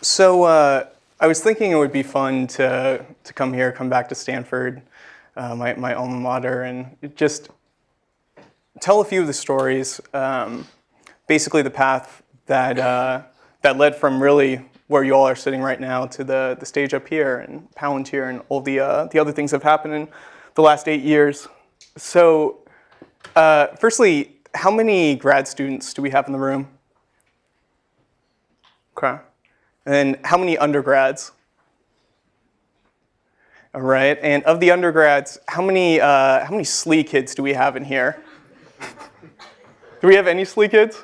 So I was thinking it would be fun to come here, come back to Stanford, my alma mater, and just tell a few of the stories. Basically, the path that led from really where you all are sitting right now to the stage up here and Palantir and all the other things that have happened in the last 8 years. So, firstly, how many grad students do we have in the room? Okay. And how many undergrads? All right. And of the undergrads, how many SLE kids do we have in here? Do we have any SLE kids?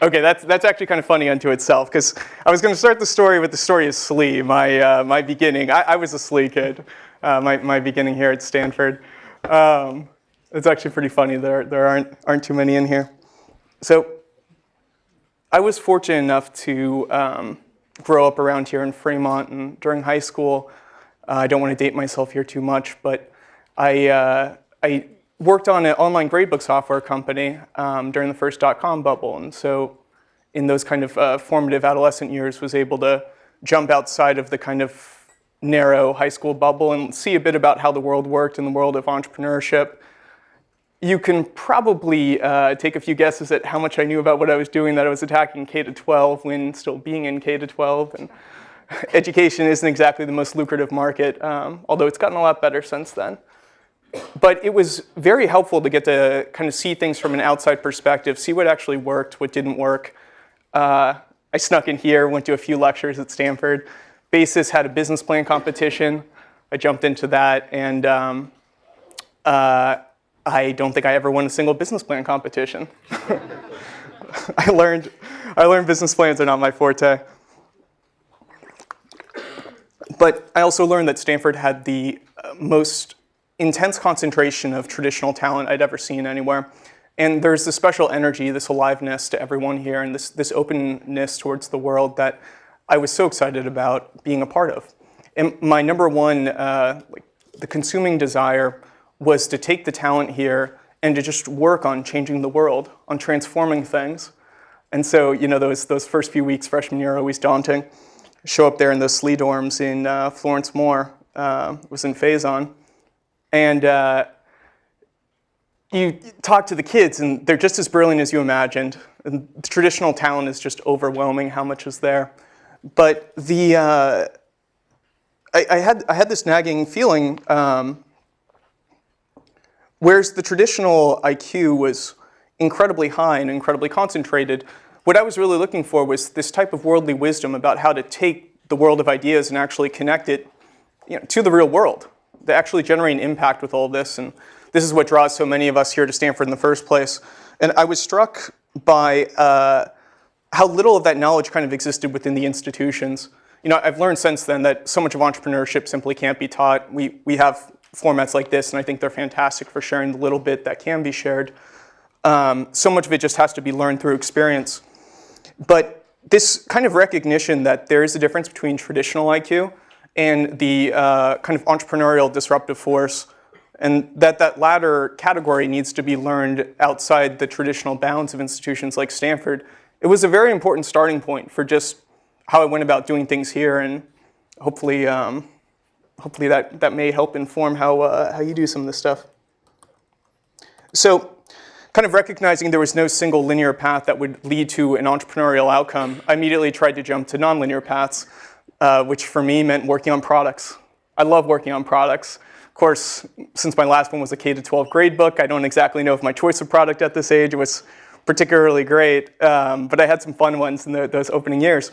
Okay, that's actually kind of funny unto itself, because I was going to start the story with the story of SLE, my beginning. I was a SLE kid, my beginning here at Stanford. It's actually pretty funny. There aren't too many in here. So I was fortunate enough to grow up around here in Fremont, and during high school, I don't want to date myself here too much, but I worked on an online gradebook software company during the first dot-com bubble, and so in those kind of formative adolescent years was able to jump outside of the kind of narrow high school bubble and see a bit about how the world worked in the world of entrepreneurship. You can probably take a few guesses at how much I knew about what I was doing, that I was attacking K-12 when still being in K-12, and education isn't exactly the most lucrative market, although it's gotten a lot better since then. But it was very helpful to get to kind of see things from an outside perspective, see what actually worked, what didn't work. I snuck in here, went to a few lectures at Stanford. Basis had a business plan competition. I jumped into that, and I don't think I ever won a single business plan competition. I learned business plans are not my forte. But I also learned that Stanford had the most intense concentration of traditional talent I'd ever seen anywhere. And there's this special energy, this aliveness to everyone here, and this openness towards the world that I was so excited about being a part of. And my number one, the consuming desire was to take the talent here and to just work on changing the world, on transforming things. And so, you know, those first few weeks freshman year are always daunting. Show up there in those SLE dorms in Florence Moore, was in Faison. And you talk to the kids, and they're just as brilliant as you imagined. And the traditional talent is just overwhelming how much is there. But I had this nagging feeling, whereas the traditional IQ was incredibly high and incredibly concentrated, what I was really looking for was this type of worldly wisdom about how to take the world of ideas and actually connect it, to the real world, to actually generate an impact with all of this. And this is what draws so many of us here to Stanford in the first place. And I was struck by how little of that knowledge kind of existed within the institutions. I've learned since then that so much of entrepreneurship simply can't be taught. We have formats like this, and I think they're fantastic for sharing the little bit that can be shared. So much of it just has to be learned through experience. But this kind of recognition that there is a difference between traditional IQ and the kind of entrepreneurial disruptive force, and that latter category needs to be learned outside the traditional bounds of institutions like Stanford. It was a very important starting point for just how I went about doing things here, and hopefully that may help inform how you do some of this stuff. So, kind of recognizing there was no single linear path that would lead to an entrepreneurial outcome, I immediately tried to jump to nonlinear paths, which for me meant working on products. I love working on products. Of course, since my last one was a K-12 grade book, I don't exactly know if my choice of product at this age was particularly great, but I had some fun ones in those opening years.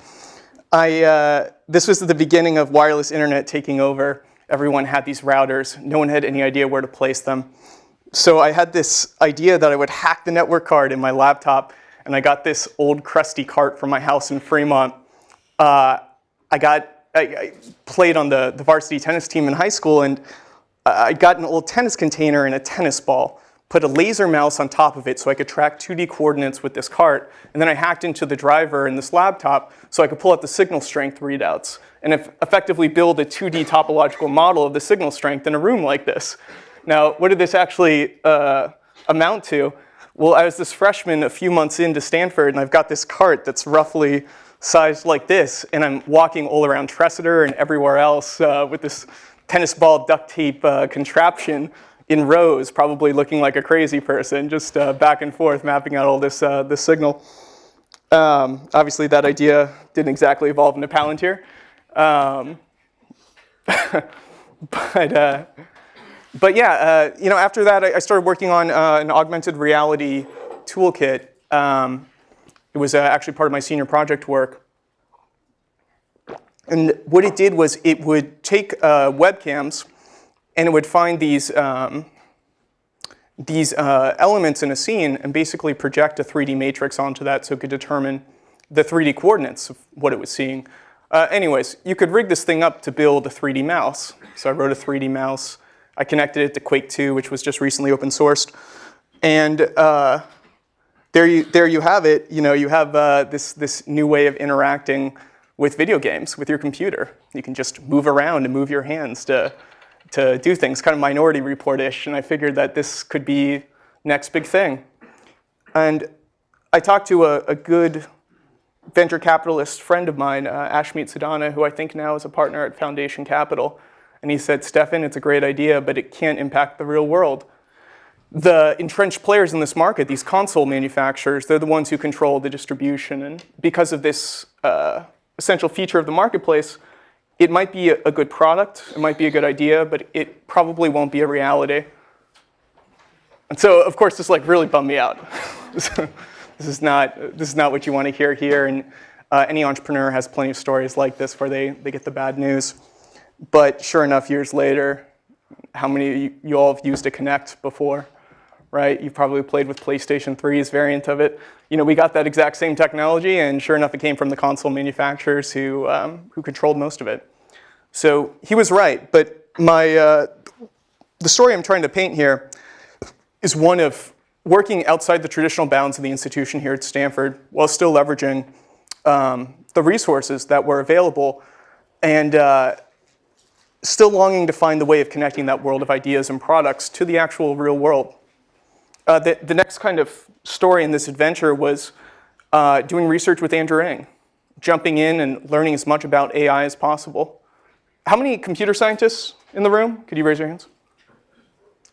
This was at the beginning of wireless internet taking over. Everyone had these routers. No one had any idea where to place them. So I had this idea that I would hack the network card in my laptop, and I got this old crusty cart from my house in Fremont. I played on the varsity tennis team in high school, and I got an old tennis container and a tennis ball, put a laser mouse on top of it so I could track 2D coordinates with this cart, and then I hacked into the driver in this laptop so I could pull out the signal strength readouts and effectively build a 2D topological model of the signal strength in a room like this. Now, what did this actually amount to? Well, I was this freshman a few months into Stanford, and I've got this cart that's roughly sized like this, and I'm walking all around Tressidor and everywhere else with this tennis ball duct tape contraption in rows, probably looking like a crazy person, just back and forth mapping out all this signal. Obviously, that idea didn't exactly evolve into Palantir. But yeah, after that, I started working on an augmented reality toolkit. It was actually part of my senior project work. And what it did was it would take webcams and it would find these elements in a scene and basically project a 3D matrix onto that so it could determine the 3D coordinates of what it was seeing. Anyways, you could rig this thing up to build a 3D mouse. So I wrote a 3D mouse. I connected it to Quake 2, which was just recently open sourced. And there you have it. You have this new way of interacting with video games, with your computer. You can just move around and move your hands to do things, kind of Minority Report-ish. And I figured that this could be next big thing. And I talked to a good venture capitalist friend of mine, Ashmeet Sadhana, who I think now is a partner at Foundation Capital. And he said, Stefan, it's a great idea, but it can't impact the real world. The entrenched players in this market, these console manufacturers, they're the ones who control the distribution. And because of this essential feature of the marketplace, it might be a good product, it might be a good idea, but it probably won't be a reality. And so, of course, this really bummed me out. This is not what you want to hear here. And any entrepreneur has plenty of stories like this where they get the bad news. But sure enough, years later, how many of you all have used a Kinect before, right? You've probably played with PlayStation 3's variant of it. We got that exact same technology, and sure enough, it came from the console manufacturers who controlled most of it. So he was right, but the story I'm trying to paint here is one of working outside the traditional bounds of the institution here at Stanford while still leveraging the resources that were available and still longing to find the way of connecting that world of ideas and products to the actual real world. The next kind of story in this adventure was doing research with Andrew Ng, jumping in and learning as much about AI as possible. How many computer scientists in the room? Could you raise your hands?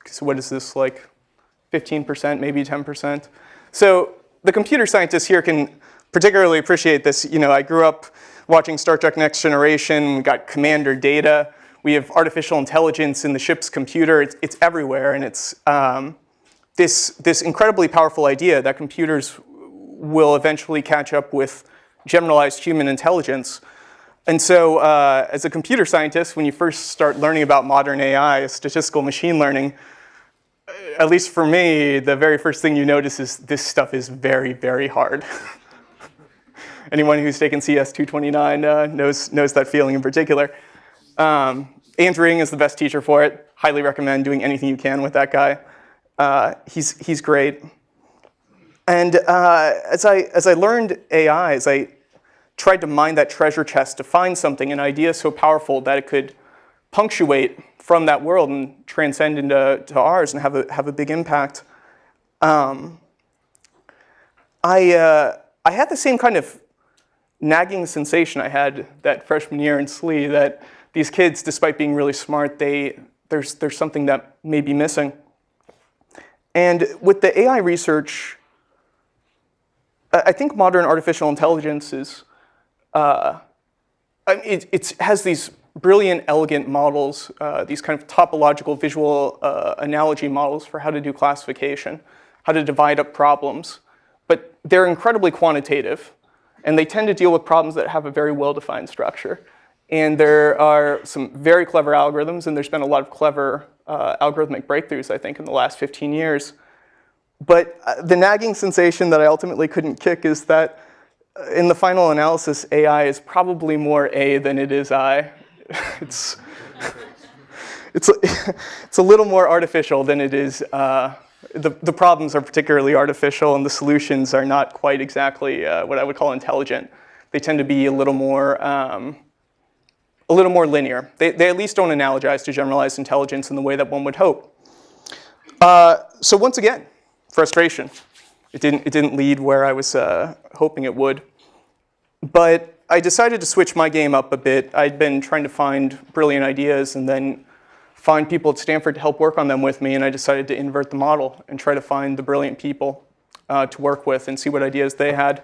So what is this, 15%, maybe 10%? So the computer scientists here can particularly appreciate this. I grew up watching Star Trek Next Generation. We got Commander data. We have artificial intelligence in the ship's computer. It's everywhere, and it's this incredibly powerful idea that computers will eventually catch up with generalized human intelligence. And so as a computer scientist, when you first start learning about modern AI, statistical machine learning, at least for me, the very first thing you notice is this stuff is very, very hard. Anyone who's taken CS 229 knows that feeling in particular. Andrew Ng is the best teacher for it. Highly recommend doing anything you can with that guy. He's great. And as I learned AI, as I tried to mine that treasure chest to find something, an idea so powerful that it could punctuate from that world and transcend into ours and have a big impact, I had the same kind of nagging sensation I had that freshman year in SLE, that these kids, despite being really smart, there's something that may be missing. And with the AI research, I think modern artificial intelligence is, it has these brilliant, elegant models, these kind of topological visual analogy models for how to do classification, how to divide up problems. But they're incredibly quantitative, and they tend to deal with problems that have a very well-defined structure. And there are some very clever algorithms, and there's been a lot of clever algorithmic breakthroughs, I think, in the last 15 years. But the nagging sensation that I ultimately couldn't kick is that in the final analysis, AI is probably more A than it is I. It's a little more artificial than it is. The problems are particularly artificial, and the solutions are not quite exactly what I would call intelligent. They tend to be a little more linear. They at least don't analogize to generalized intelligence in the way that one would hope. So once again, frustration. It didn't lead where I was hoping it would. But I decided to switch my game up a bit. I'd been trying to find brilliant ideas and then find people at Stanford to help work on them with me, and I decided to invert the model and try to find the brilliant people to work with and see what ideas they had.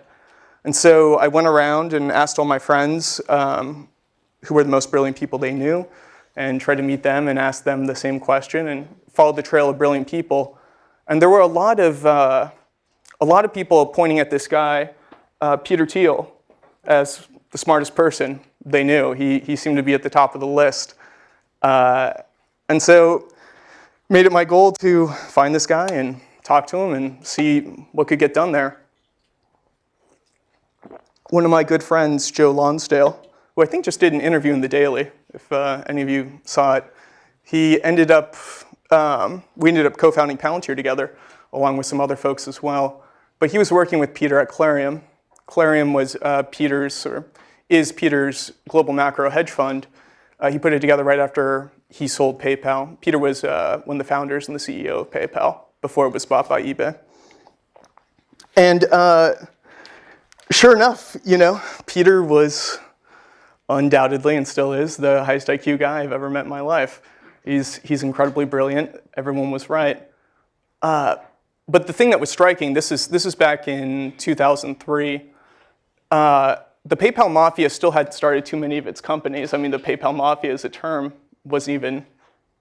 And so I went around and asked all my friends who were the most brilliant people they knew, and tried to meet them and ask them the same question, and followed the trail of brilliant people. And there were a lot of people pointing at this guy, Peter Thiel, as the smartest person they knew. He seemed to be at the top of the list. And so made it my goal to find this guy and talk to him and see what could get done there. One of my good friends, Joe Lonsdale, who I think just did an interview in The Daily, if any of you saw it, we ended up co-founding Palantir together, along with some other folks as well. But he was working with Peter at Clarium. Clarium was is Peter's global macro hedge fund. He put it together right after he sold PayPal. Peter was one of the founders and the CEO of PayPal before it was bought by eBay. And sure enough, Peter was undoubtedly, and still is, the highest IQ guy I've ever met in my life. He's incredibly brilliant. Everyone was right. But the thing that was striking, this is back in 2003, the PayPal Mafia still hadn't started too many of its companies. I mean, the PayPal Mafia as a term wasn't even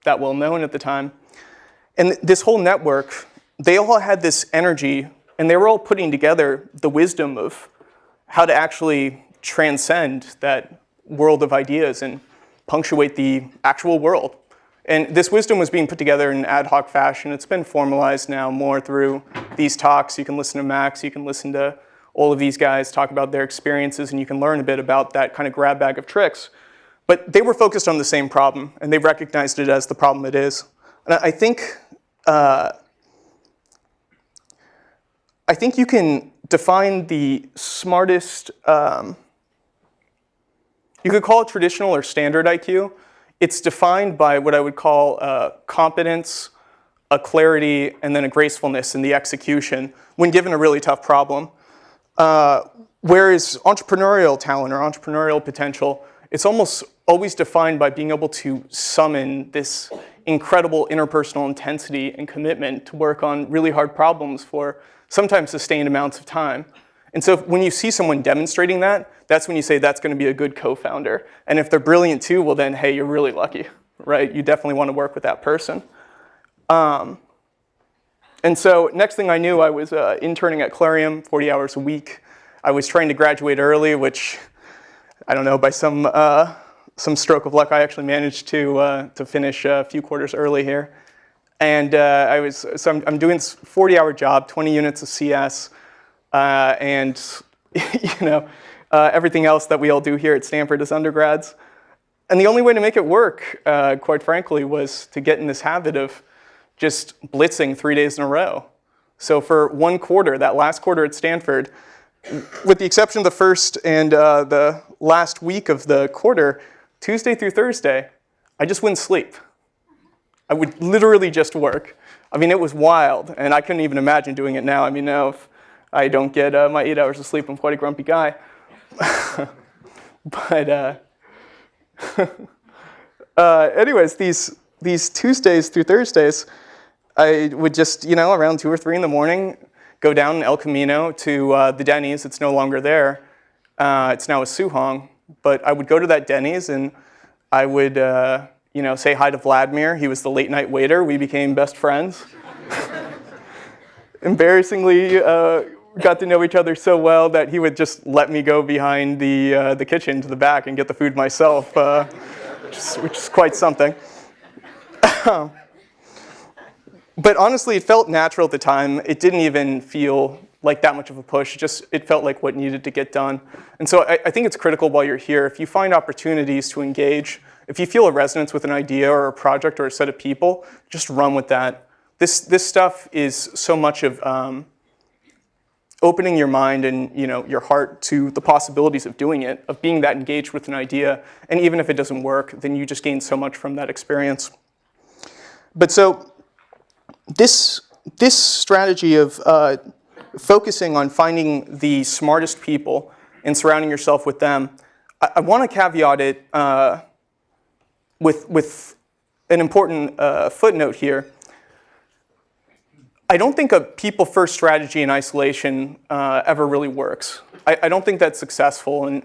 that well known at the time. And this whole network, they all had this energy, and they were all putting together the wisdom of how to actually transcend that world of ideas and punctuate the actual world. And this wisdom was being put together in ad hoc fashion. It's been formalized now more through these talks. You can listen to Max, you can listen to all of these guys talk about their experiences, and you can learn a bit about that kind of grab bag of tricks. But they were focused on the same problem, and they recognized it as the problem it is. And I think you can define the smartest, you could call it traditional or standard IQ. It's defined by what I would call competence, a clarity, and then a gracefulness in the execution when given a really tough problem. Whereas entrepreneurial talent or entrepreneurial potential, it's almost always defined by being able to summon this incredible interpersonal intensity and commitment to work on really hard problems for sometimes sustained amounts of time. And so when you see someone demonstrating that, that's when you say that's going to be a good co-founder. And if they're brilliant too, well then, hey, you're really lucky, right? You definitely want to work with that person. And so next thing I knew, I was interning at Clarium 40 hours a week. I was trying to graduate early, which, I don't know, by some stroke of luck, I actually managed to finish a few quarters early here. And I'm doing this 40-hour job, 20 units of CS, and everything else that we all do here at Stanford as undergrads. And the only way to make it work, quite frankly, was to get in this habit of just blitzing 3 days in a row. So for one quarter, that last quarter at Stanford, with the exception of the first and the last week of the quarter, Tuesday through Thursday, I just wouldn't sleep. I would literally just work. I mean, it was wild, and I couldn't even imagine doing it now. I mean, now if I don't get my 8 hours of sleep, I'm quite a grumpy guy. But anyways, these Tuesdays through Thursdays, I would just, around 2 or 3 in the morning, go down El Camino to the Denny's. It's no longer there. It's now a Suhong. But I would go to that Denny's, and I would say hi to Vladimir. He was the late night waiter. We became best friends. Embarrassingly, got to know each other so well that he would just let me go behind the kitchen to the back and get the food myself, which is quite something. But honestly, it felt natural at the time. It didn't even feel like that much of a push. It felt like what needed to get done. And so I think it's critical while you're here, if you find opportunities to engage, if you feel a resonance with an idea or a project or a set of people, just run with that. This stuff is so much of opening your mind and your heart to the possibilities of doing it, of being that engaged with an idea. And even if it doesn't work, then you just gain so much from that experience. But so this strategy of focusing on finding the smartest people and surrounding yourself with them. I want to caveat it with an important footnote here. I don't think a people-first strategy in isolation ever really works. I don't think that's successful, and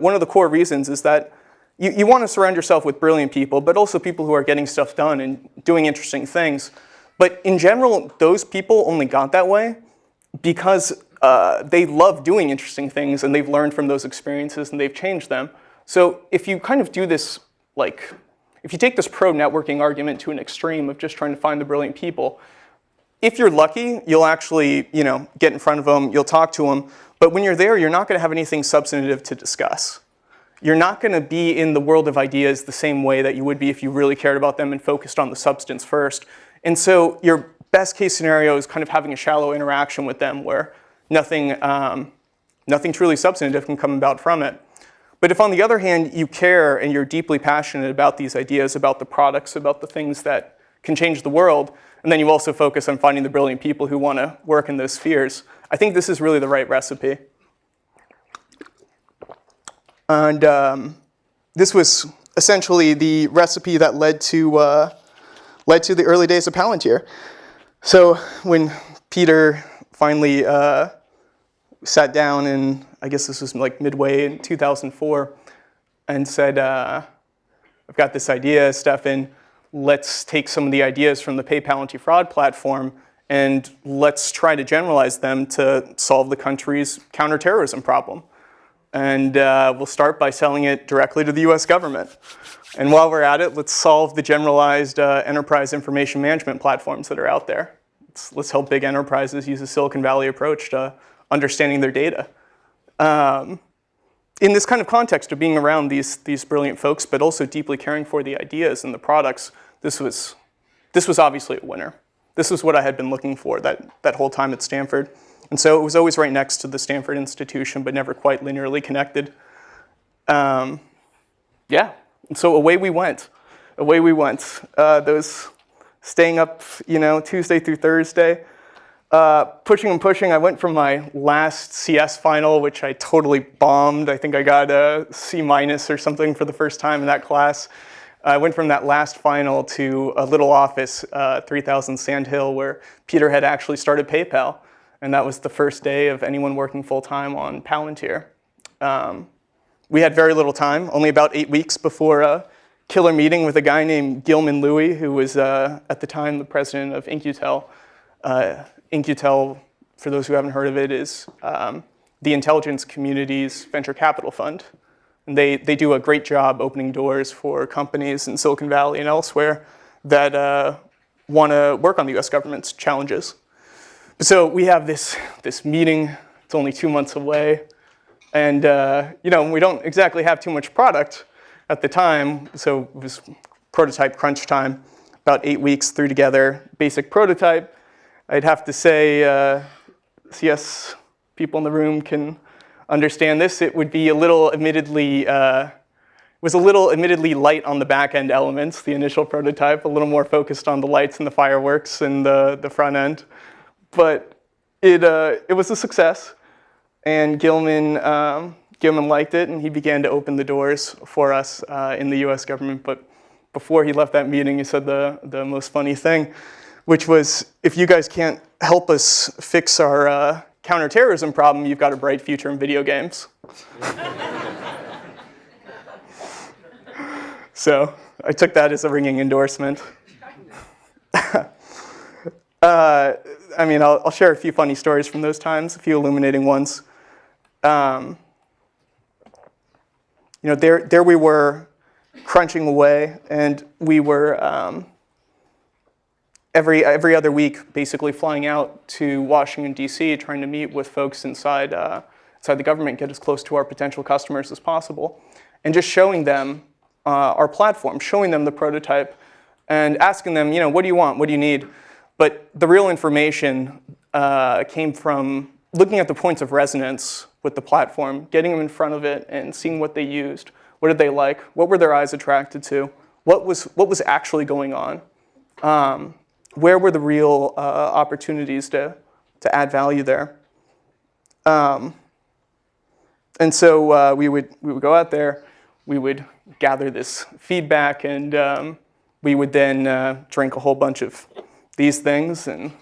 one of the core reasons is that you want to surround yourself with brilliant people, but also people who are getting stuff done and doing interesting things. But in general, those people only got that way because they love doing interesting things and they've learned from those experiences and they've changed them. So if you kind of do this, if you take this pro-networking argument to an extreme of just trying to find the brilliant people, if you're lucky, you'll actually get in front of them, you'll talk to them, but when you're there, you're not going to have anything substantive to discuss. You're not going to be in the world of ideas the same way that you would be if you really cared about them and focused on the substance first. And so your best case scenario is kind of having a shallow interaction with them where nothing truly substantive can come about from it. But if on the other hand, you care and you're deeply passionate about these ideas, about the products, about the things that can change the world, and then you also focus on finding the brilliant people who want to work in those spheres, I think this is really the right recipe. And this was essentially the recipe that led to the early days of Palantir. So when Peter finally sat down, and I guess this was like midway in 2004, and said, I've got this idea, Stefan, let's take some of the ideas from the PayPal anti-fraud platform and let's try to generalize them to solve the country's counterterrorism problem. And we'll start by selling it directly to the US government. And while we're at it, let's solve the generalized enterprise information management platforms that are out there. Let's help big enterprises use a Silicon Valley approach to understanding their data. In this kind of context of being around these brilliant folks, but also deeply caring for the ideas and the products, this was obviously a winner. This was what I had been looking for that whole time at Stanford. And so it was always right next to the Stanford institution, but never quite linearly connected. Yeah, and so away we went. Away we went. Those staying up, Tuesday through Thursday, pushing and pushing. I went from my last CS final, which I totally bombed. I think I got a C- or something for the first time in that class. I went from that last final to a little office, 3000 Sand Hill, where Peter had actually started PayPal. And that was the first day of anyone working full-time on Palantir. We had very little time, only about 8 weeks before a killer meeting with a guy named Gilman Louie, who was at the time the president of In-Q-Tel. In-Q-Tel, for those who haven't heard of it, is the intelligence community's venture capital fund. And they do a great job opening doors for companies in Silicon Valley and elsewhere that want to work on the US government's challenges. So we have this meeting. It's only 2 months away. And we don't exactly have too much product at the time. So it was prototype crunch time, about 8 weeks through together, basic prototype. I'd have to say, CS people in the room can understand this. It would be a little admittedly light on the back-end elements, the initial prototype, a little more focused on the lights and the fireworks and the front end. But it was a success, and Gilman liked it, and he began to open the doors for us in the US government. But before he left that meeting, he said the most funny thing, which was, if you guys can't help us fix our counterterrorism problem, you've got a bright future in video games. So I took that as a ringing endorsement. I'll share a few funny stories from those times, a few illuminating ones. There we were, crunching away, and we were every other week basically flying out to Washington, D.C., trying to meet with folks inside the government, get as close to our potential customers as possible, and just showing them our platform, showing them the prototype, and asking them, what do you want, what do you need? But the real information came from looking at the points of resonance with the platform, getting them in front of it and seeing what they used. What did they like? What were their eyes attracted to? What was actually going on? Where were the real opportunities to add value there? And so we would go out there, we would gather this feedback, and we would then drink a whole bunch of these things and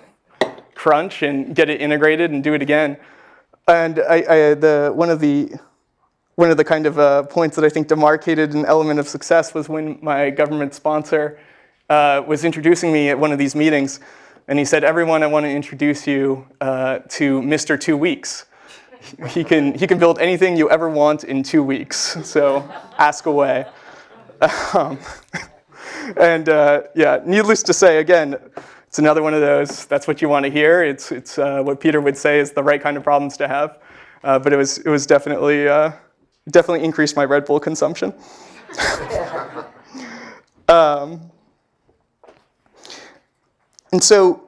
crunch and get it integrated and do it again. And one of the kind of points that I think demarcated an element of success was when my government sponsor was introducing me at one of these meetings, and he said, "Everyone, I want to introduce you to Mr. 2 Weeks. He can build anything you ever want in 2 weeks. So ask away." And yeah, needless to say, again, it's another one of those. That's what you want to hear. It's what Peter would say is the right kind of problems to have. But it was definitely increased my Red Bull consumption. And so,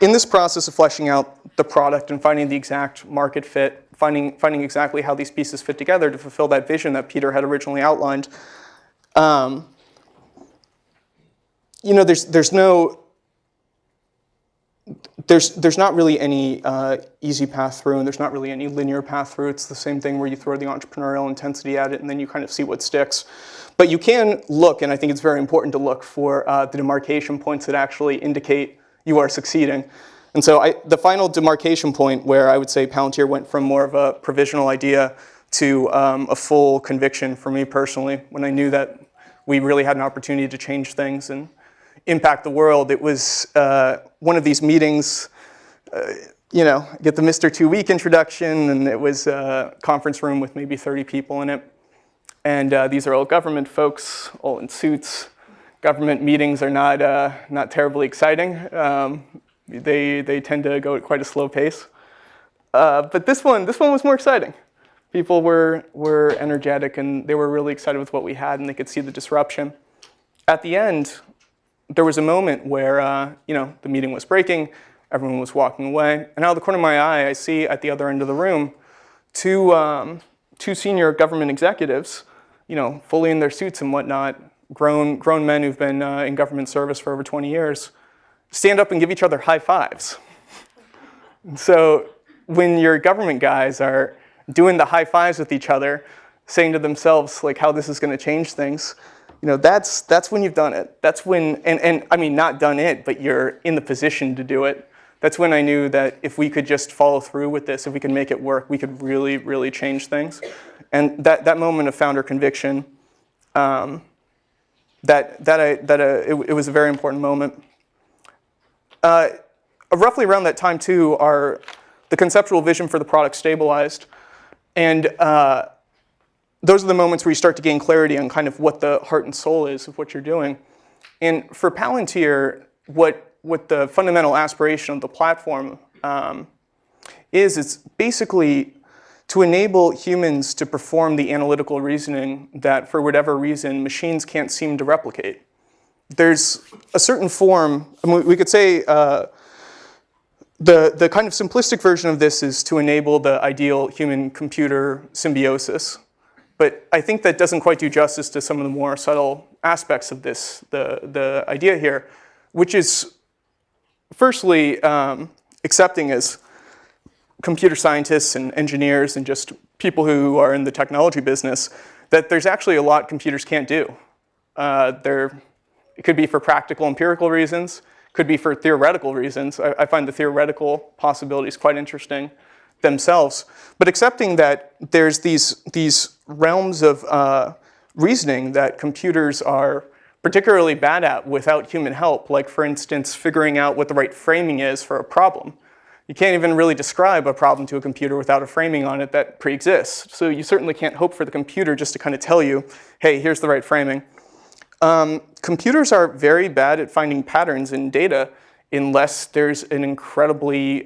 in this process of fleshing out the product and finding the exact market fit, finding exactly how these pieces fit together to fulfill that vision that Peter had originally outlined, there's not really any easy path through, and there's not really any linear path through. It's the same thing where you throw the entrepreneurial intensity at it, and then you kind of see what sticks. But you can look, and I think it's very important to look for the demarcation points that actually indicate you are succeeding. And so the final demarcation point where I would say Palantir went from more of a provisional idea to a full conviction for me personally, when I knew that we really had an opportunity to change things and impact the world. It was one of these meetings, get the Mr. 2 Week introduction, and it was a conference room with maybe 30 people in it. And these are all government folks, all in suits. Government meetings are not terribly exciting. They tend to go at quite a slow pace. But this one was more exciting. People were energetic, and they were really excited with what we had, and they could see the disruption. At the end, there was a moment where the meeting was breaking, everyone was walking away, and out of the corner of my eye, I see at the other end of the room two senior government executives, fully in their suits and whatnot, grown men who've been in government service for over 20 years, stand up and give each other high fives. And so when your government guys are doing the high fives with each other, saying to themselves like how this is going to change things, that's when you've done it. That's when, and I mean not done it, but you're in the position to do it. That's when I knew that if we could just follow through with this, if we could make it work, we could really, really change things. And that moment of founder conviction, it was a very important moment. Roughly around that time too, the conceptual vision for the product stabilized, and those are the moments where you start to gain clarity on kind of what the heart and soul is of what you're doing. And for Palantir, what the fundamental aspiration of the platform is, it's basically to enable humans to perform the analytical reasoning that, for whatever reason, machines can't seem to replicate. There's a certain form, we could say the kind of simplistic version of this is to enable the ideal human-computer symbiosis. But I think that doesn't quite do justice to some of the more subtle aspects of this, the idea here, which is firstly accepting as computer scientists and engineers and just people who are in the technology business that there's actually a lot computers can't do. It could be for practical empirical reasons, could be for theoretical reasons. I find the theoretical possibilities quite interesting themselves, but accepting that there's these realms of reasoning that computers are particularly bad at without human help, like for instance, figuring out what the right framing is for a problem. You can't even really describe a problem to a computer without a framing on it that pre-exists. So you certainly can't hope for the computer just to kind of tell you, hey, here's the right framing. Computers are very bad at finding patterns in data unless there's an incredibly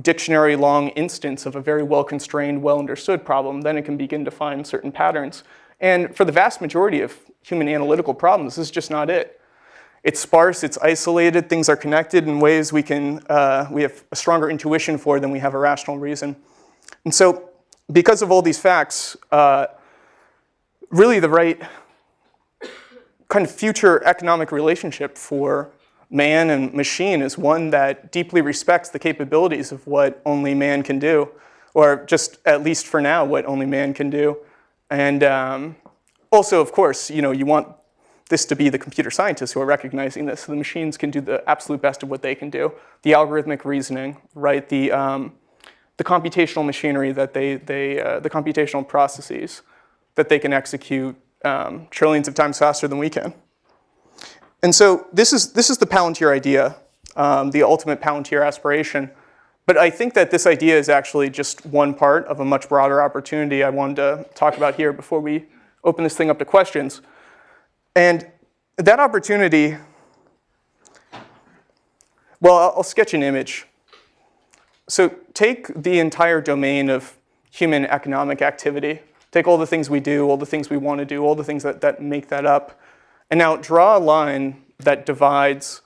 dictionary-long instance of a very well-constrained, well-understood problem. Then it can begin to find certain patterns. And for the vast majority of human analytical problems, this is just not it. It's sparse, it's isolated, things are connected in ways we have a stronger intuition for than we have a rational reason. And so, because of all these facts, really the right kind of future economic relationship for man and machine is one that deeply respects the capabilities of what only man can do, or just at least for now, what only man can do. And also, of course, you want this to be the computer scientists who are recognizing this. So the machines can do the absolute best of what they can do. The algorithmic reasoning, right? The computational machinery that the computational processes that they can execute trillions of times faster than we can. And so this is the Palantir idea, the ultimate Palantir aspiration. But I think that this idea is actually just one part of a much broader opportunity I wanted to talk about here before we open this thing up to questions. And that opportunity, well, I'll sketch an image. So take the entire domain of human economic activity. Take all the things we do, all the things we want to do, all the things that make that up. And now draw a line that divides,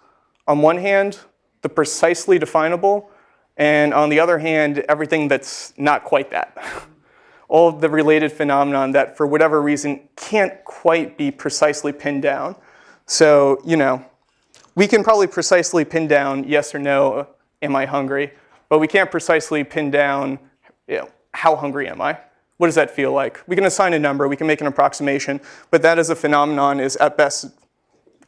on one hand, the precisely definable, and on the other hand, everything that's not quite that. All of the related phenomenon that, for whatever reason, can't quite be precisely pinned down. So, we can probably precisely pin down yes or no, am I hungry? But we can't precisely pin down, how hungry am I? What does that feel like? We can assign a number, we can make an approximation, but that as a phenomenon is at best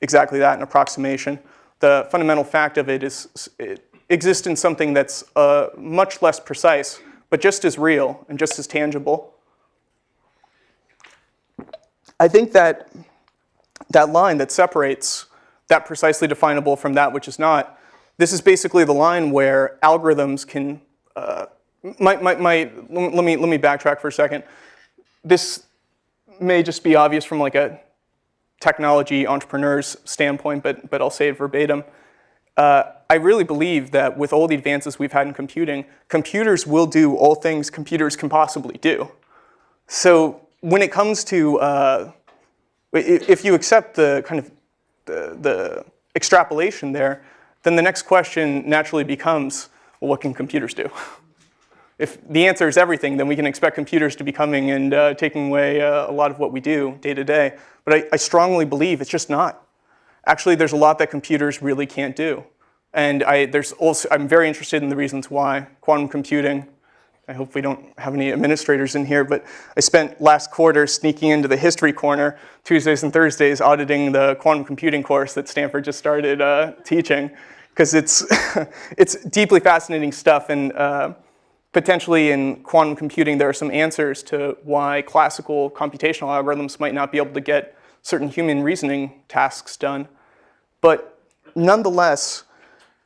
exactly that, an approximation. The fundamental fact of it is it exists in something that's much less precise, but just as real and just as tangible. I think that line that separates that precisely definable from that which is not, this is basically the line where algorithms can, let me backtrack for a second. This may just be obvious from like a technology entrepreneur's standpoint, but I'll say it verbatim. I really believe that with all the advances we've had in computing, computers will do all things computers can possibly do. So when it comes to, if you accept the kind of the extrapolation there, then the next question naturally becomes, well, what can computers do? If the answer is everything, then we can expect computers to be coming and taking away a lot of what we do day to day. But I strongly believe it's just not. Actually, there's a lot that computers really can't do. And I'm very interested in the reasons why. Quantum computing, I hope we don't have any administrators in here, but I spent last quarter sneaking into the history corner, Tuesdays and Thursdays, auditing the quantum computing course that Stanford just started teaching, because it's deeply fascinating stuff. And potentially in quantum computing, there are some answers to why classical computational algorithms might not be able to get certain human reasoning tasks done. But nonetheless,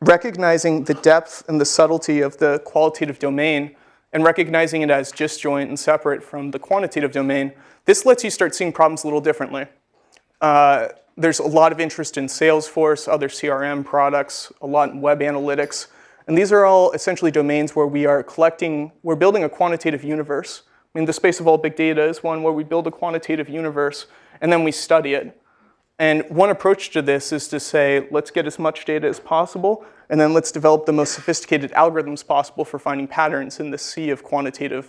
recognizing the depth and the subtlety of the qualitative domain and recognizing it as disjoint and separate from the quantitative domain, this lets you start seeing problems a little differently. There's a lot of interest in Salesforce, other CRM products, a lot in web analytics. And these are all essentially domains where we're building a quantitative universe. I mean, the space of all big data is one where we build a quantitative universe and then we study it. And one approach to this is to say, let's get as much data as possible, and then let's develop the most sophisticated algorithms possible for finding patterns in the sea of quantitative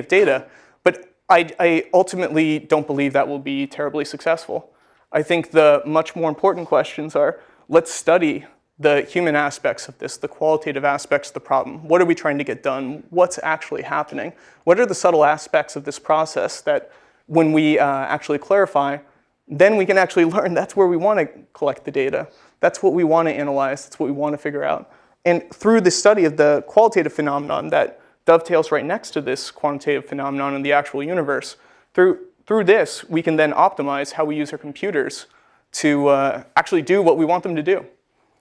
data. But I ultimately don't believe that will be terribly successful. I think the much more important questions are, let's study the human aspects of this, the qualitative aspects of the problem. What are we trying to get done? What's actually happening? What are the subtle aspects of this process that when we actually clarify, then we can actually learn that's where we want to collect the data. That's what we want to analyze. That's what we want to figure out. And through the study of the qualitative phenomenon that dovetails right next to this quantitative phenomenon in the actual universe, through this, we can then optimize how we use our computers to actually do what we want them to do.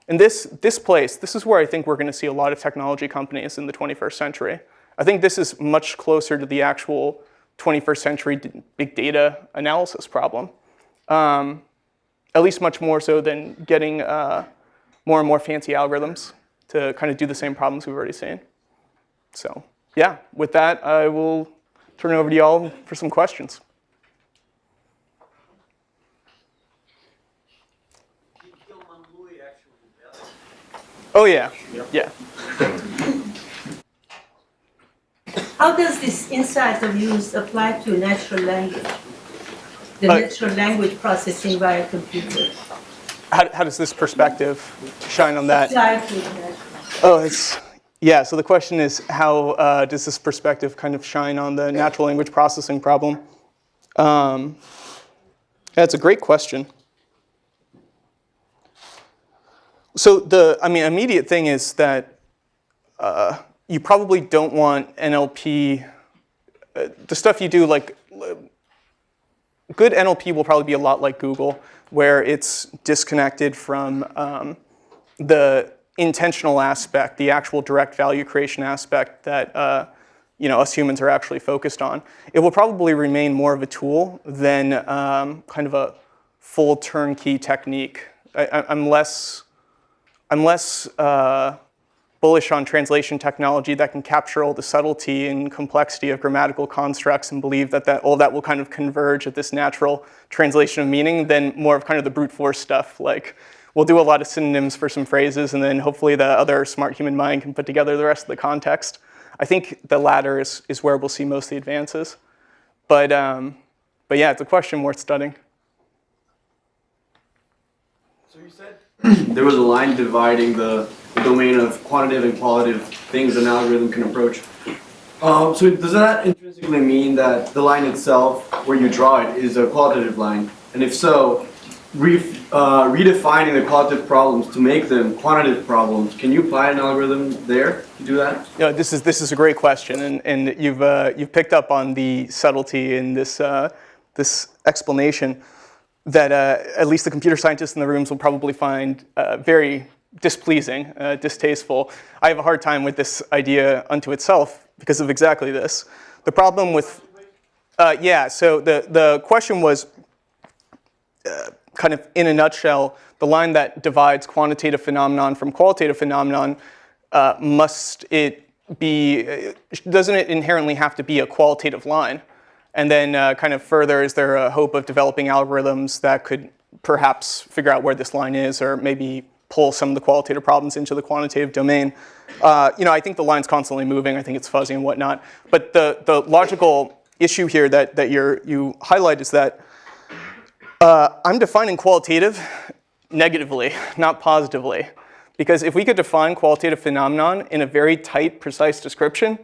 And this is where I think we're going to see a lot of technology companies in the 21st century. I think this is much closer to the actual 21st century big data analysis problem. At least much more so than getting more and more fancy algorithms to kind of do the same problems we've already seen. So yeah, with that, I will turn it over to y'all for some questions. Oh yeah, yeah. How does this insight of use apply to natural language? The natural language processing via computer. How does this perspective shine on that? Apply to natural. Oh, Yeah, so the question is, how does this perspective kind of shine on the natural language processing problem? That's a great question. So the immediate thing is that you probably don't want NLP, the stuff you do, like good NLP will probably be a lot like Google, where it's disconnected from the intentional aspect, the actual direct value creation aspect that us humans are actually focused on. It will probably remain more of a tool than kind of a full turnkey technique. I'm less bullish on translation technology that can capture all the subtlety and complexity of grammatical constructs and believe that all that will kind of converge at this natural translation of meaning than more of kind of the brute force stuff. Like, we'll do a lot of synonyms for some phrases, and then hopefully the other smart human mind can put together the rest of the context. I think the latter is where we'll see most of the advances. But yeah, it's a question worth studying. So you said there was a line dividing the domain of quantitative and qualitative things an algorithm can approach. So does that intrinsically mean that the line itself, where you draw it, is a qualitative line? And if so, redefining the qualitative problems to make them quantitative problems, can you apply an algorithm there to do that? Yeah, this is a great question, and you've picked up on the subtlety in this explanation that at least the computer scientists in the rooms will probably find very displeasing, distasteful. I have a hard time with this idea unto itself because of exactly this. The problem with, so the question was, kind of in a nutshell, the line that divides quantitative phenomenon from qualitative phenomenon, doesn't it inherently have to be a qualitative line? And then kind of further, is there a hope of developing algorithms that could perhaps figure out where this line is, or maybe pull some of the qualitative problems into the quantitative domain? I think the line's constantly moving. I think it's fuzzy and whatnot. But the logical issue here that you highlight is that I'm defining qualitative negatively, not positively. Because if we could define qualitative phenomenon in a very tight, precise description,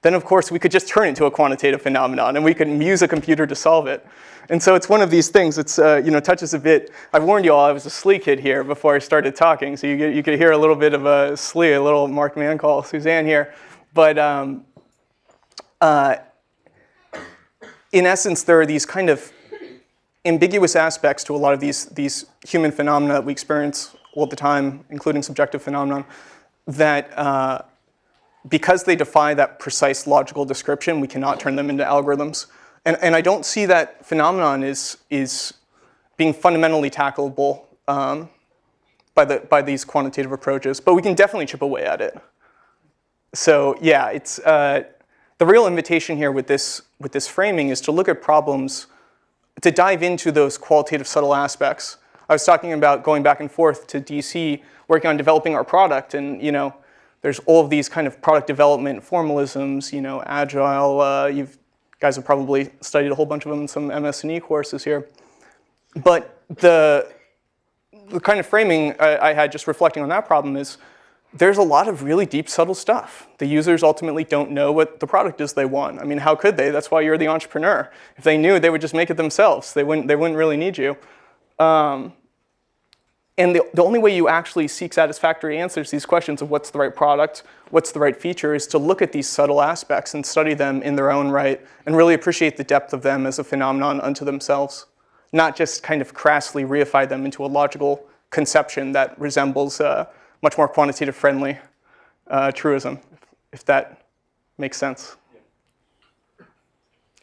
then of course we could just turn it into a quantitative phenomenon, and we could use a computer to solve it. And so it's one of these things. It's touches a bit. I warned you all I was a SLE kid here before I started talking, so you could hear a little bit of a SLE, a little Mark Mann call Suzanne here. But in essence, there are these kind of ambiguous aspects to a lot of these human phenomena that we experience all the time, including subjective phenomenon, that because they defy that precise logical description, we cannot turn them into algorithms. And I don't see that phenomenon is being fundamentally tackleable by these quantitative approaches, but we can definitely chip away at it. So yeah, it's the real invitation here with this framing is to look at problems, to dive into those qualitative subtle aspects. I was talking about going back and forth to DC, working on developing our product, and there's all of these kind of product development formalisms, agile. You guys have probably studied a whole bunch of them in some MS&E courses here. But the kind of framing I had just reflecting on that problem is there's a lot of really deep, subtle stuff. The users ultimately don't know what the product is they want. I mean, how could they? That's why you're the entrepreneur. If they knew, they would just make it themselves. They wouldn't really need you. And the only way you actually seek satisfactory answers to these questions of what's the right product, what's the right feature, is to look at these subtle aspects and study them in their own right and really appreciate the depth of them as a phenomenon unto themselves, not just kind of crassly reify them into a logical conception that resembles much more quantitative friendly truism, if that makes sense.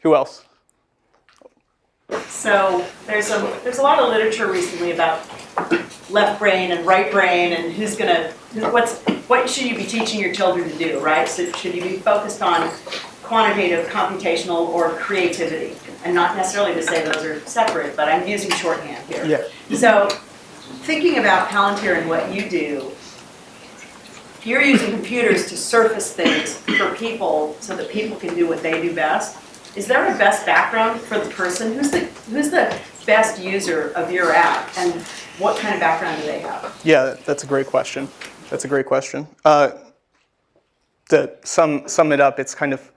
Who else? So there's a lot of literature recently about left brain and right brain and what should you be teaching your children to do, right? So should you be focused on quantitative, computational, or creativity? And not necessarily to say those are separate, but I'm using shorthand here. Yeah. So thinking about Palantir and what you do, you're using computers to surface things for people so that people can do what they do best. Is there a best background for the person? Who's the best user of your app, and what kind of background do they have? Yeah, that's a great question. to sum it up, it's kind of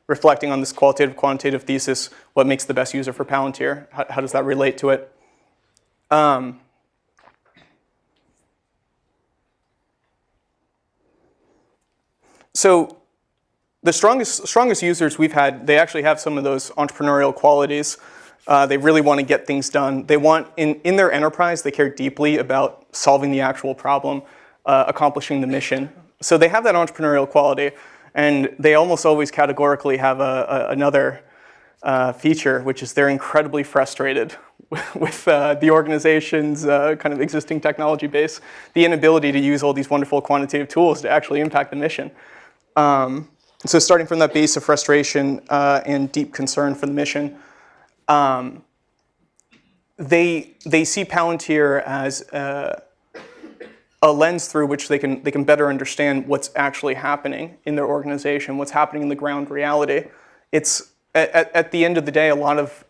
reflecting on this qualitative-quantitative thesis, what makes the best user for Palantir? How does that relate to it? So the strongest users we've had, they actually have some of those entrepreneurial qualities. They really want to get things done. They want, in their enterprise, they care deeply about solving the actual problem, accomplishing the mission. So they have that entrepreneurial quality, and they almost always categorically have another feature, which is they're incredibly frustrated with the organization's kind of existing technology base, the inability to use all these wonderful quantitative tools to actually impact the mission. So starting from that base of frustration and deep concern for the mission, they see Palantir as a lens through which they can better understand what's actually happening in their organization, what's happening in the ground reality. It's at the end of the day, a lot of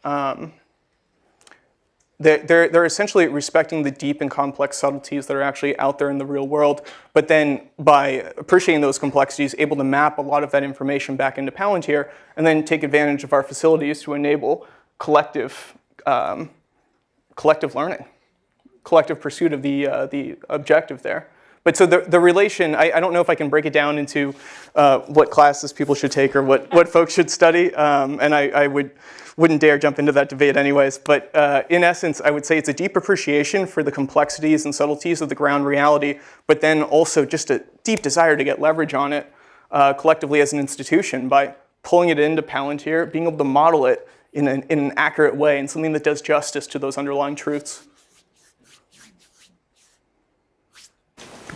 they're essentially respecting the deep and complex subtleties that are actually out there in the real world, but then by appreciating those complexities, able to map a lot of that information back into Palantir, and then take advantage of our facilities to enable collective learning, collective pursuit of the objective there. But so the relation, I don't know if I can break it down into what classes people should take or what folks should study, and I wouldn't dare jump into that debate anyways. But in essence, I would say it's a deep appreciation for the complexities and subtleties of the ground reality, but then also just a deep desire to get leverage on it collectively as an institution by pulling it into Palantir, being able to model it in an accurate way and something that does justice to those underlying truths.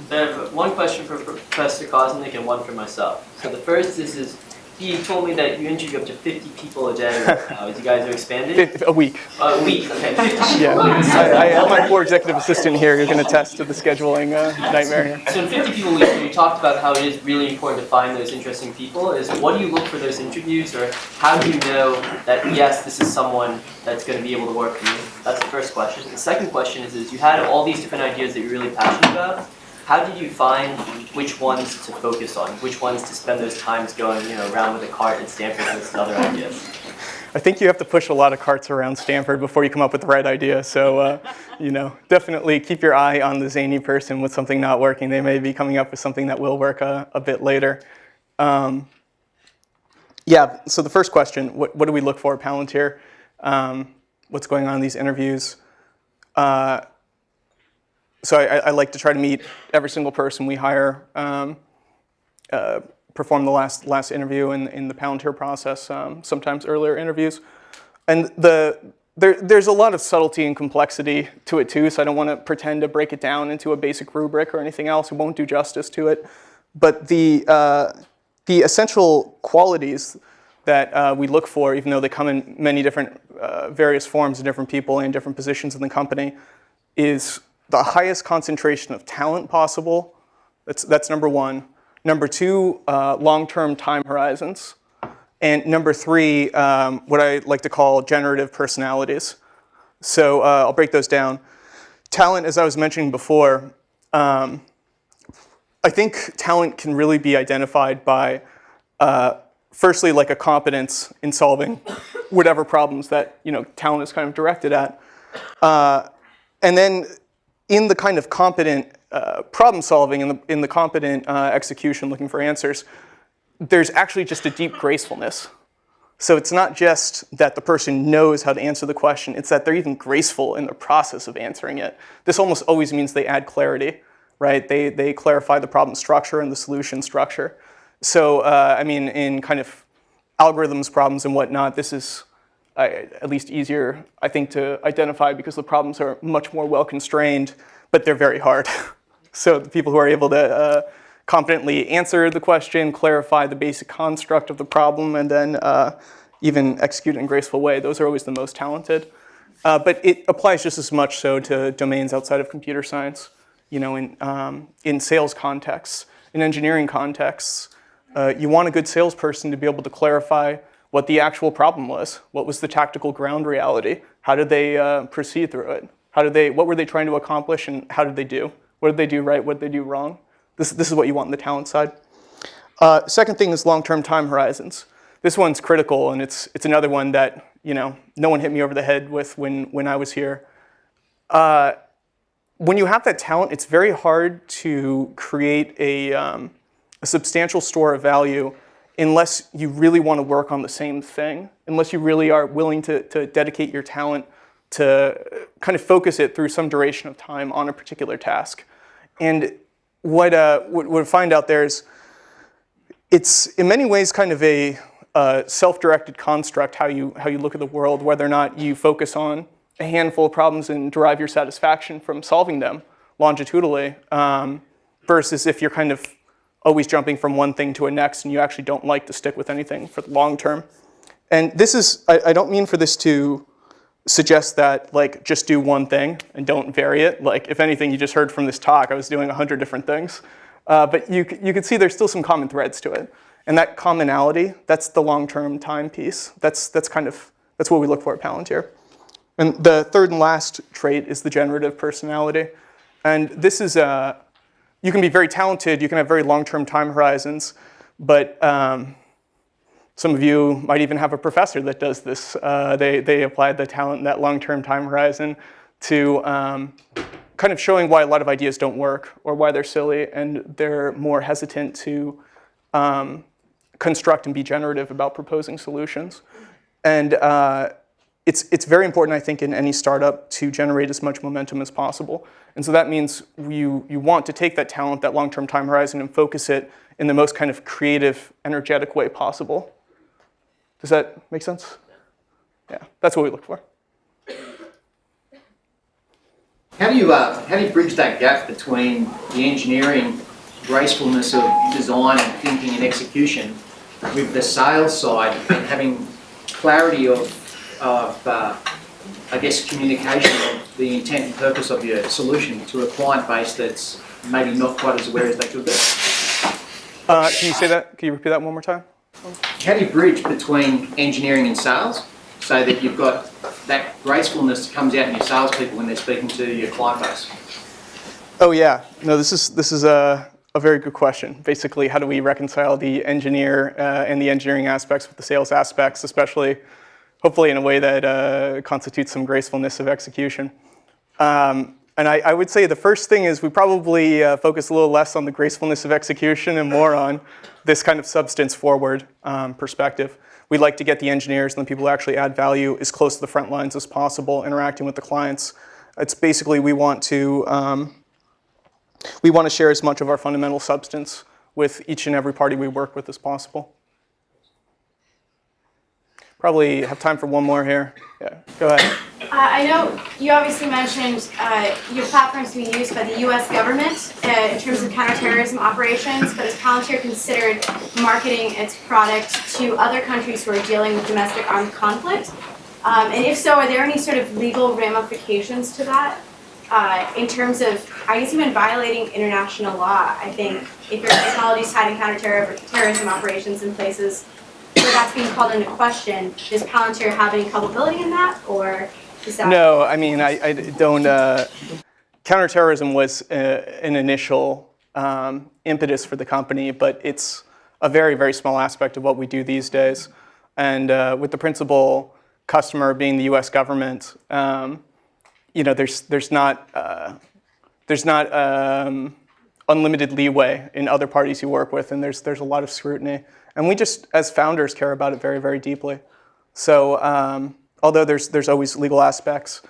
So I have one question for Professor Koznick and one for myself. So the first is he told me that you interview up to 50 people a day right now as you guys are expanding. A week. A week, okay. 50 people. Yeah, I have my poor executive assistant here who can attest to the scheduling nightmare here. So in 50 people a week, you talked about how it is really important to find those interesting people. What do you look for those interviews, or how do you know that, yes, this is someone that's going to be able to work for you? That's the first question. The second question is you had all these different ideas that you're really passionate about. How did you find which ones to focus on, which ones to spend those times going, around with a cart at Stanford with other ideas? I think you have to push a lot of carts around Stanford before you come up with the right idea. So, definitely keep your eye on the zany person with something not working. They may be coming up with something that will work a bit later. So the first question, what do we look for at Palantir? What's going on in these interviews? So I like to try to meet every single person we hire, perform the last interview in the Palantir process, sometimes earlier interviews. And there's a lot of subtlety and complexity to it too, so I don't want to pretend to break it down into a basic rubric or anything else. It won't do justice to it. But the essential qualities that we look for, even though they come in many different various forms of different people and different positions in the company, is the highest concentration of talent possible. That's number one. Number two, long-term time horizons. And number three, what I like to call generative personalities. So I'll break those down. Talent, as I was mentioning before, I think talent can really be identified by, firstly, like a competence in solving whatever problems that talent is kind of directed at. And then in the kind of competent problem solving and in the competent execution looking for answers, there's actually just a deep gracefulness. So it's not just that the person knows how to answer the question, it's that they're even graceful in the process of answering it. This almost always means they add clarity, right? They clarify the problem structure and the solution structure. So, in kind of algorithms problems and whatnot, this is at least easier, I think, to identify because the problems are much more well-constrained, but they're very hard. So the people who are able to competently answer the question, clarify the basic construct of the problem, and then even execute it in a graceful way, those are always the most talented. But it applies just as much so to domains outside of computer science. In sales contexts, in engineering contexts, you want a good salesperson to be able to clarify what the actual problem was. What was the tactical ground reality? How did they proceed through it? What were they trying to accomplish, and how did they do? What did they do right? What did they do wrong? This is what you want on the talent side. Second thing is long-term time horizons. This one's critical, and it's another one that no one hit me over the head with when I was here. When you have that talent, it's very hard to create a substantial store of value unless you really want to work on the same thing, unless you really are willing to dedicate your talent to kind of focus it through some duration of time on a particular task. And what we find out there is it's in many ways kind of a self-directed construct how you look at the world, whether or not you focus on a handful of problems and derive your satisfaction from solving them longitudinally, versus if you're kind of always jumping from one thing to a next and you actually don't like to stick with anything for the long term. And this is, I don't mean for this to suggest that like just do one thing and don't vary it. Like if anything, you just heard from this talk, I was doing 100 different things. But you could see there's still some common threads to it. And that commonality, that's the long-term time piece. That's what we look for at Palantir. And the third and last trait is the generative personality. And this is, you can be very talented, you can have very long-term time horizons, but some of you might even have a professor that does this. They applied the talent in that long-term time horizon to kind of showing why a lot of ideas don't work or why they're silly, and they're more hesitant to construct and be generative about proposing solutions. And it's very important, I think, in any startup to generate as much momentum as possible. And so that means you want to take that talent, that long-term time horizon, and focus it in the most kind of creative, energetic way possible. Does that make sense? Yeah, that's what we look for. How do you bridge that gap between the engineering gracefulness of design and thinking and execution with the sales side and having clarity of I guess, communication of the intent and purpose of your solution to a client base that's maybe not quite as aware as they could be? Can you say that? Can you repeat that one more time? How do you bridge between engineering and sales so that you've got that gracefulness that comes out in your salespeople when they're speaking to your client base? Oh yeah, no, this is a very good question. Basically, how do we reconcile the engineer and the engineering aspects with the sales aspects, especially, hopefully in a way that constitutes some gracefulness of execution. And I would say the first thing is we probably focus a little less on the gracefulness of execution and more on this kind of substance-forward perspective. We'd like to get the engineers and the people who actually add value as close to the front lines as possible, interacting with the clients. It's basically we want to share as much of our fundamental substance with each and every party we work with as possible. Probably have time for one more here. Yeah, go ahead. I know you obviously mentioned your platforms being used by the U.S. government in terms of counterterrorism operations, but has Palantir considered marketing its product to other countries who are dealing with domestic armed conflict? And if so, are there any sort of legal ramifications to that in terms of, I guess, even violating international law? I think if your technology is tied in counterterrorism operations in places where that's being called into question, does Palantir have any culpability in that, or is that? No, I mean, I don't. Counterterrorism was an initial impetus for the company, but it's a very, very small aspect of what we do these days. And with the principal customer being the U.S. government, there's not unlimited leeway in other parties you work with, and there's a lot of scrutiny. And we just, as founders, care about it very, very deeply. So although there's always legal aspects,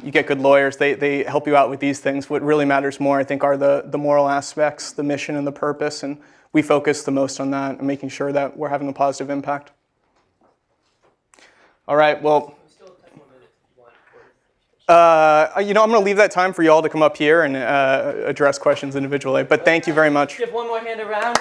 you get good lawyers, they help you out with these things. What really matters more, I think, are the moral aspects, the mission and the purpose, and we focus the most on that and making sure that we're having a positive impact. All right, well, I'm going to leave that time for you all to come up here and address questions individually, but thank you very much. Give one more hand around.